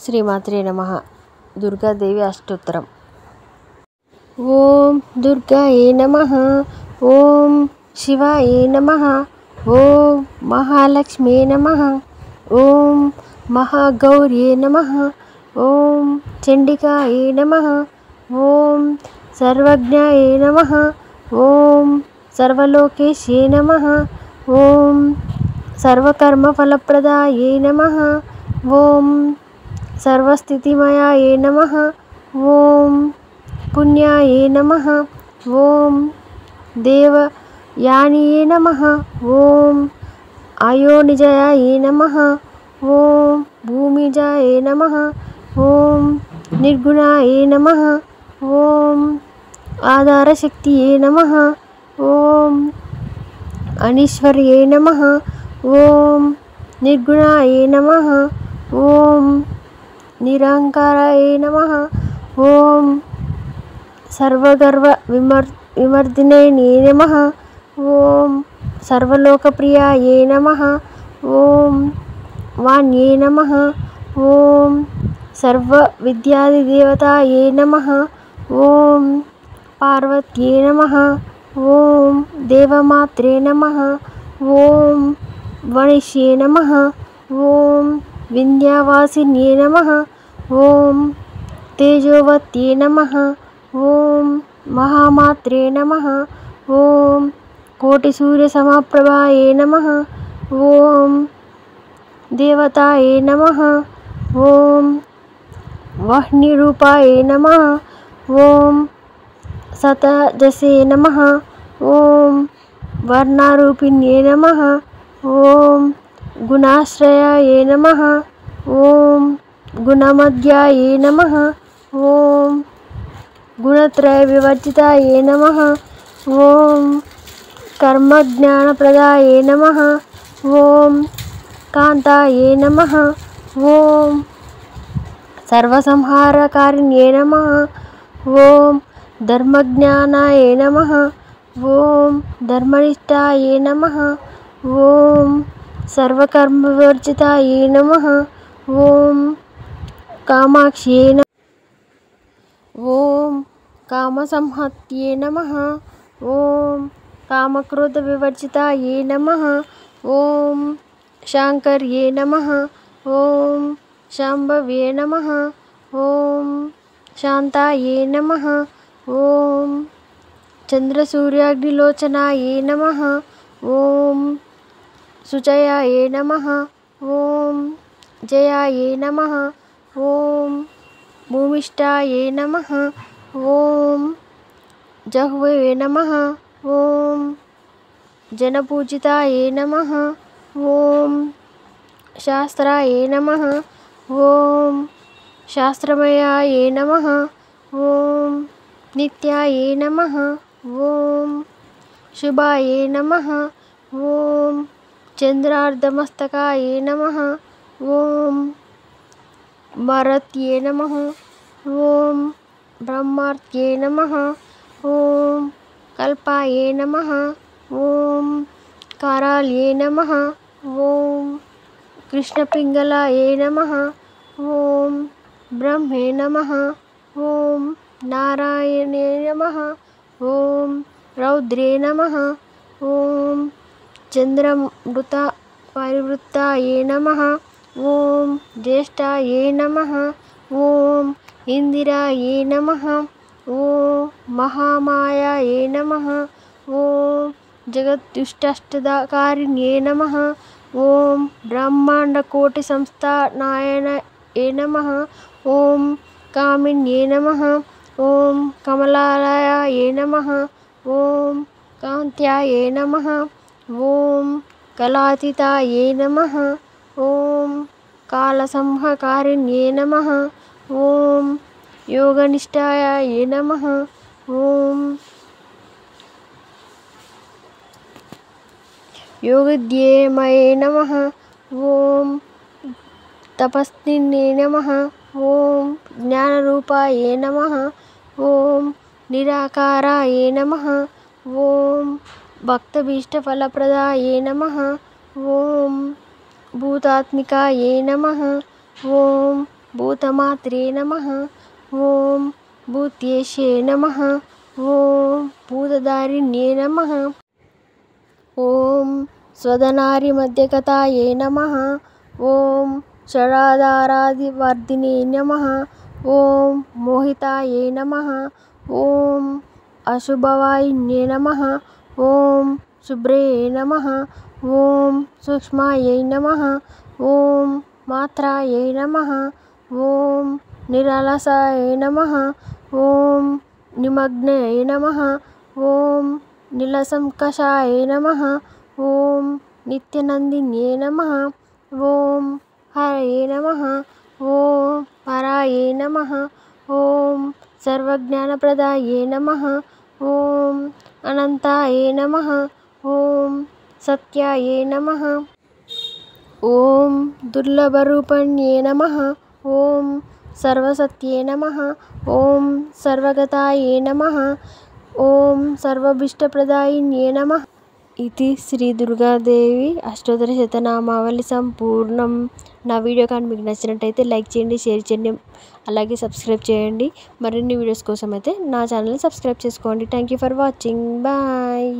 శ్రీమాత్రే నమః. దుర్గాదేవి అష్టోత్తరం. ఓం దుర్గాయే నమః. ఓం శివాయే నమః. ఓం మహాలక్ష్మ్యే నమః. ఓం మహాగౌర్యే నమః. ఓం చండికాయే నమః. ఓం సర్వజ్ఞాయే నమః. ఓం సర్వలోకేశ్యే నమః. ఓం సర్వకర్మఫలప్రదాయే నమః. ఓం సర్వస్థితిమయాయే నమః. ఓం పుణ్యాయే నమః. ఓం దేవయానియే నమః. ఓం అయోనిజయాయే నమః. ఓం భూమిజాయే నమః. ఓం నిర్గుణాయే నమః. ఓం ఆధారశక్తియే నమః. ఓం అనీశ్వర్యే నమః. ఓం నిర్గుణాయే నమః. ఓం నిరహంకారాయ నమః. ఓం సర్వగర్వ విమర్దినే నమః. ఓం సర్వలోకప్రియాయే నమః. ఓం వాణ్యే నమః. ఓం సర్వవిద్యాధిదేవతాయే నమః. ఓం పార్వత్యే నమః. ఓం దేవమాత్రే నమః. ఓం వణిష్యే నమః. ఓం వింధ్యవాసిన్యే నమః. ఓం తేజోవత్యే నమః. ఓం మహామాత్రే నమః. ఓం కోటిసూర్యసమప్రభాయే నమః. ఓం దేవతాయే నమః. ఓం వహ్నిరూపాయే నమః. ఓం సతజసే నమః. ఓం వర్ణారూపిణ్యే నమః. ఓం గుణాశ్రయాయే నమః. ఓం గుణమధ్యాయే నమః. ఓం గుణత్రయ వివర్జితాయే నమః. ఓం కర్మజ్ఞానప్రదాయే నమః. ఓం కాంతాయే నమః. ఓం సర్వసంహారకారిణ్యే నమః. ఓం ధర్మజ్ఞానాయ నమః. ఓం ధర్మనిష్టాయే నమః. ఓం సర్వకర్మవివర్జితాయే నమః. ఓం కామాక్ష్యే నమః. ఓం కామసంహత్యే నమః. ఓం కామక్రోధవివర్జితాయే నమః. ఓం శాంకర్యే నమః. ఓం శాంభవ్యే నమః. ఓం శాంతాయే నమః. ఓం చంద్రసూర్యాగ్నిలోచనాయే నమః. ఓం శుచయాయే నమః. ఓం జయాయే నమః. ఓం భూమిష్ఠాయే నమః. ఓం జహ్వే నమః. ఓం జనపూజితాయే నమః. ఓం శాస్త్రాయే నమః. ఓం శాస్త్రమయాయే నమః. ఓం నిత్యాయే నమః. ఓం శుభాయే నమః. ఓం చంద్రార్ధమస్తకాయే నమః. ఓం మరత్యే నమః. ఓం బ్రహ్మార్త్యే నమః. ఓం కల్పాయే నమః. ఓం కారాల్యే నమః. ఓం కృష్ణపింగళాయే నమః. ఓం బ్రహ్మే నమః. ఓం నారాయణే నమః. ఓం రౌద్రే నమః. ఓం చంద్రమృత పరివృత్తాయే నమః. ఓం జ్యేష్ఠాయే నమః. ఓం ఇందిరాయే నమః. ఓం మహామాయాయే నమః. ఓం జగత్యుష్టకారిణ్యే నమః. ఓం బ్రహ్మాండకోటి సంస్థానాయే నమః. ఓం కామిన్యే నమః. ఓం కమలాలయాయే నమః. ఓం కాంత్యాయే నమః. ఓం కళాతీతాయే నమః. ఓం కాలసంహకారిణ్యే నమః. ఓం యోగనిష్టాయే నమః. ఓం యోగద్యేమయే నమః. ఓం తపస్వినే నమః. ఓం జ్ఞానరూపాయే నమః. ఓం నిరాకారాయే నమః. ఓం భక్తభీష్టఫలప్రదాయే నమః. ఓం భూతాత్మికాయే నమః. ఓం భూతమాత్రే నమః. ఓం భూత్యేషే నమః. ఓం భూతధారిణ్యే నమః. ఓం స్వధనారిమధ్యగతాయే నమః. ఓం షడాధారాదివర్ధినే నమః. ఓం మోహితాయే నమః. ఓం అశుభవాయిన్యే నమః. ఓం శుభ్రయే నమః. ఓం సూక్ష్మాయై నమః. ఓం మాత్రాయై నమః. ఓం నిరలసాయ నమః. ఓం నిమగ్నాయ నమః. ఓం నీలసంకషాయ నమః. ఓం నిత్యనందిన్యే నమః. ఓం హరయే నమః. ఓం పరాయే నమః. ఓం సర్వజ్ఞానప్రదాయే నమః. ఓం అనంతాయే నమః. ఓం సత్యాయే నమః. ఓం దుర్లభరూపిణ్యే నమః. ఓం సర్వసత్యే నమః. ఓం సర్వగతాయే నమః. ఓం సర్వభీష్టప్రదాయిన్యే నమః. ఇది శ్రీ దుర్గాదేవి అష్టోత్తర శతనామావళి సంపూర్ణం. నా వీడియో కానీ మీకు నచ్చినట్టయితే లైక్ చేయండి, షేర్ చేయండి, అలాగే సబ్స్క్రైబ్ చేయండి. మరిన్ని వీడియోస్ కోసం అయితే నా ఛానల్ని సబ్స్క్రైబ్ చేసుకోండి. Thank you for watching. Bye.